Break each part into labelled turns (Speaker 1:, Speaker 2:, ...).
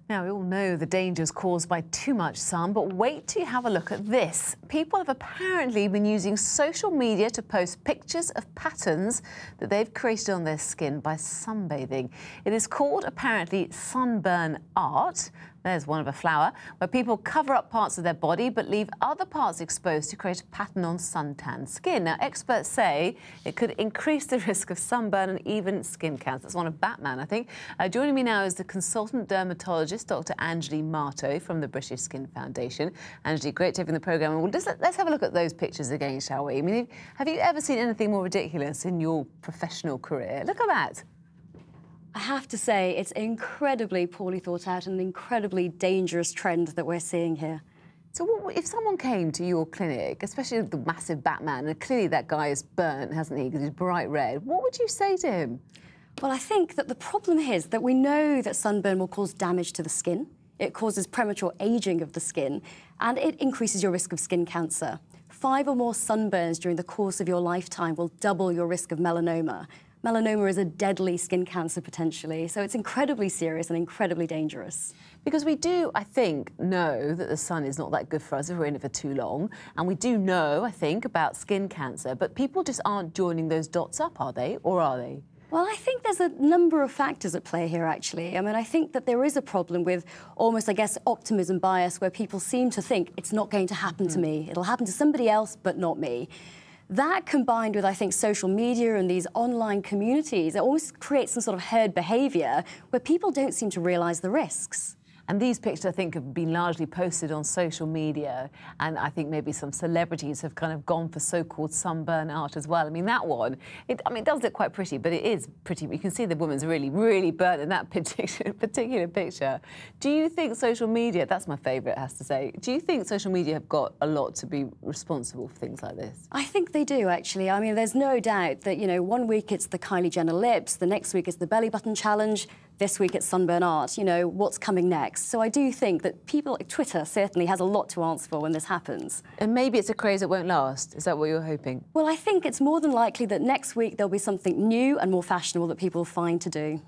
Speaker 1: Now, we all know the dangers caused by too much sun, but wait till you have a look at this. People have apparently been using social media to post pictures of patterns that they've created on their skin by sunbathing. It is called, apparently, sunburn art. There's one of a flower, where people cover up parts of their body but leave other parts exposed to create a pattern on suntanned skin. Now, experts say it could increase the risk of sunburn and even skin cancer. That's one of Batman, I think. Joining me now is the consultant dermatologist, Dr. Anjali Marto from the British Skin Foundation. Anjali, great to have you in the programme. Well, let's have a look at those pictures again, shall we? I mean, have you ever seen anything more ridiculous in your professional career? Look at that.
Speaker 2: I have to say, it's incredibly poorly thought out and an incredibly dangerous trend that we're seeing here.
Speaker 1: So what, if someone came to your clinic, especially the massive Batman, and clearly that guy is burnt, hasn't he, because he's bright red, what would you say to him?
Speaker 2: Well, I think that the problem is that we know that sunburn will cause damage to the skin. It causes premature aging of the skin, and it increases your risk of skin cancer. 5 or more sunburns during the course of your lifetime will double your risk of melanoma. Melanoma is a deadly skin cancer, potentially, so it's incredibly serious and incredibly dangerous.
Speaker 1: Because we do, I think, know that the sun is not that good for us if we're in it for too long, and we do know, I think, about skin cancer, but people just aren't joining those dots up, are they, or are they?
Speaker 2: Well, I think there's a number of factors at play here, actually. I mean, I think that there is a problem with almost, I guess, optimism bias, where people seem to think it's not going to happen to me. It'll happen to somebody else, but not me. That, combined with, I think, social media and these online communities, it almost creates some sort of herd behaviour where people don't seem to realise the risks.
Speaker 1: And these pictures, I think, have been largely posted on social media, and I think maybe some celebrities have kind of gone for so-called sunburn art as well. I mean, that one, it does look quite pretty, but it is pretty. You can see the woman's really, really burnt in that particular picture. Do you think social media, that's my favourite, I have to say, do you think social media have got a lot to be responsible for things like this?
Speaker 2: I think they do, actually. I mean, there's no doubt that, you know, one week it's the Kylie Jenner lips, the next week it's the belly button challenge, this week it's sunburn art. You know, what's coming next? So I do think that people, Twitter certainly has a lot to answer for when this happens.
Speaker 1: And maybe it's a craze that won't last. Is that what you're hoping?
Speaker 2: Well, I think it's more than likely that next week there'll be something new and more fashionable that people find to do.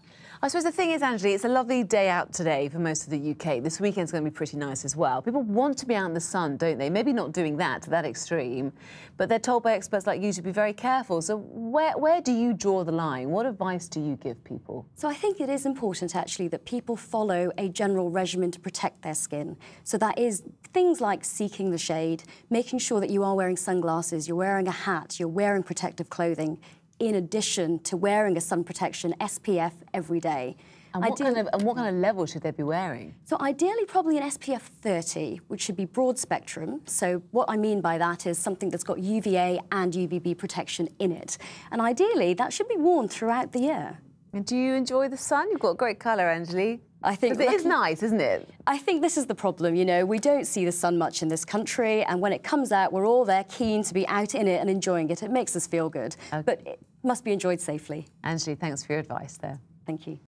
Speaker 1: I suppose the thing is, Anjali, it's a lovely day out today for most of the UK. This weekend's going to be pretty nice as well. People want to be out in the sun, don't they? Maybe not doing that to that extreme, but they're told by experts like you to be very careful. So where do you draw the line? What advice do you give people?
Speaker 2: So I think it is important, actually, that people follow a general regimen to protect their skin. So that is things like seeking the shade, making sure that you are wearing sunglasses, you're wearing a hat, you're wearing protective clothing, in addition to wearing a sun protection SPF every day.
Speaker 1: And what kind of level should they be wearing?
Speaker 2: So ideally, probably an SPF 30, which should be broad spectrum. So what I mean by that is something that's got UVA and UVB protection in it. And ideally, that should be worn throughout the year.
Speaker 1: And do you enjoy the sun? You've got great colour, Anjali.
Speaker 2: I think
Speaker 1: it is nice, isn't it?
Speaker 2: I think this is the problem, you know. We don't see the sun much in this country, and when it comes out, we're all there keen to be out in it and enjoying it. It makes us feel good. Okay. But it must be enjoyed safely.
Speaker 1: Anjali, thanks for your advice there.
Speaker 2: Thank you.